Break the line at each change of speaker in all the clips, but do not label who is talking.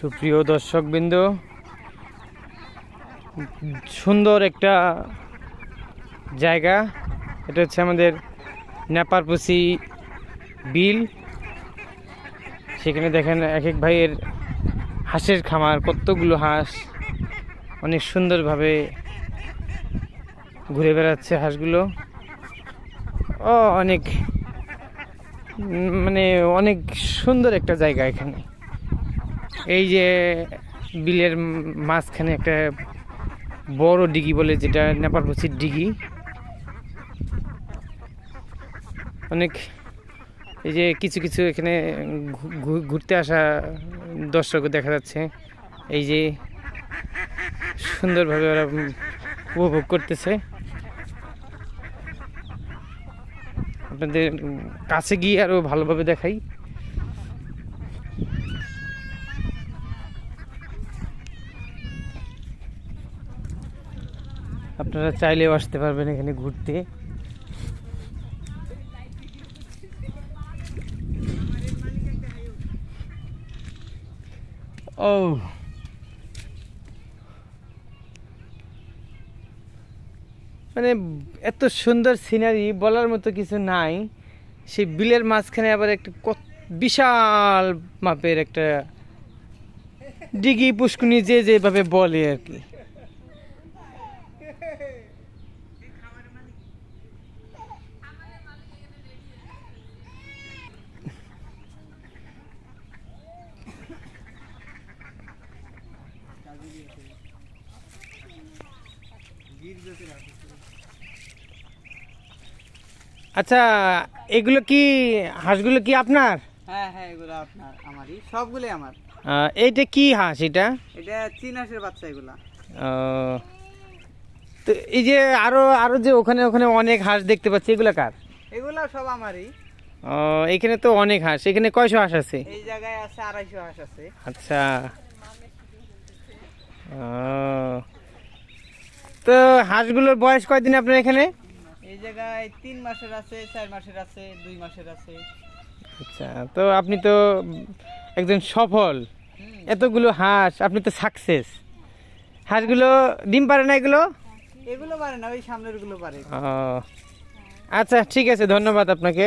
সুপ্রিয় দর্শকবৃন্দ, সুন্দর একটা জায়গা। এটা হচ্ছে আমাদের নেপারপুসি বিল। সেখানে দেখেন এক এক ভাইয়ের হাঁসের খামার, কতগুলো হাঁস অনেক সুন্দরভাবে ঘুরে বেড়াচ্ছে হাঁসগুলো। অনেক অনেক সুন্দর একটা জায়গা এখানে। এই যে বিলের মাঝখানে একটা বড় ডিগি বলে, যেটা নেপারপুসির ডিগি। অনেক এই যে কিছু কিছু এখানে ঘুরতে আসা দর্শকও দেখা যাচ্ছে। এই যে সুন্দরভাবে ওরা উপভোগ করতেছে। আপনাদের কাছে গিয়ে আরো ভালোভাবে দেখাই। আপনারা চাইলেও আসতে পারবেন এখানে ঘুরতে। এত সুন্দর সিনারি, বলার মতো কিছু নাই। সেই বিলের মাঝখানে আবার একটা বিশাল মাপের একটা ডিগি, পুষ্কুনি যেভাবে বলে আর কি। আচ্ছা, এগুলো কি হাঁসগুলো কি আপনার?
হ্যাঁ হ্যাঁ, এগুলো আপনার, আমারই, সবগুলোই আমার।
এইটা কি হাঁস? এটা
চীন হাঁসের বাচ্চা এগুলা।
তো এই যে আরো আরো যে ওখানে ওখানে অনেক হাঁস দেখতে পাচ্ছি, এগুলা কার?
এগুলা সব আমারই।
এখানে তো অনেক হাঁস। এখানে কয়শো হাঁস আছে?
এই জায়গায় আছে 250 হাঁস আছে।
আচ্ছা। তো হাঁসগুলোর বয়স কয়দিন আপনার এখানে?
এই জায়গায় 3 মাসের আছে, 4 মাসের আছে, 2 মাসের আছে।
আচ্ছা, তো আপনি তো একজন সফল। এতগুলো হাঁস, আপনি তো সাকসেস। হাঁসগুলো ডিম পারে না? এগুলো
এগুলো পারে না, ওই সামনের গুলো পারে।
আচ্ছা, ঠিক আছে, ধন্যবাদ আপনাকে।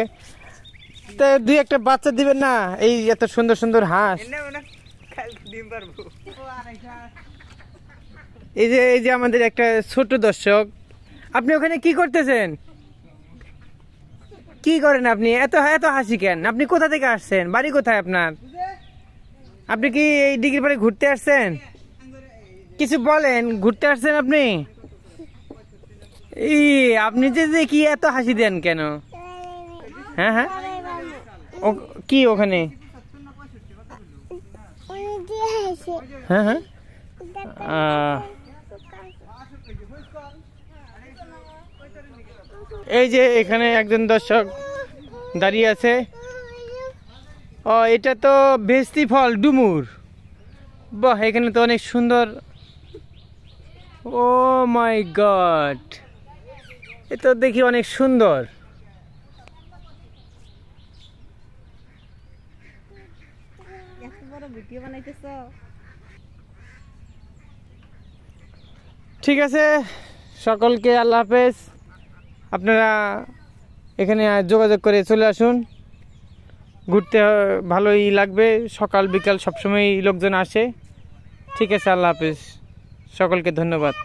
তো দুই একটা বাচ্চা দিবেন না? এই এত সুন্দর সুন্দর হাঁস।
ডিম পারবো।
এই যে আমাদের একটা ছোট দর্শক। আপনি ওখানে কি করতেছেন? কি করেন আপনি? এত এত হাসি কেন? আপনি কোথা থেকে আসছেন? বাড়ি কোথায় আপনার? আপনি কি এই ডিগ্রি পরে ঘুরতে আসছেন? কিছু বলেন, ঘুরতে আসছেন আপনি? আপনি যে কি এত হাসি দেন কেন? হ্যাঁ হ্যাঁ, কি ওখানে? হ্যাঁ হ্যাঁ, এই যে এখানে একজন দর্শক দাঁড়িয়ে আছে। এটা তো ভেস্তি ফল, ডুমুর। বাহ, এখানে তো অনেক সুন্দর। ও মাই গড, এ তো দেখি অনেক সুন্দর। ঠিক আছে, সকলকে আল্লাহ হাফেজ। আপনারা এখানে যোগাযোগ করে চলে আসুন, ঘুরতে ভালোই লাগবে। সকাল বিকাল সবসময় লোকজন আসে। ঠিক আছে, আল্লাহ হাফেজ, সকলকে ধন্যবাদ।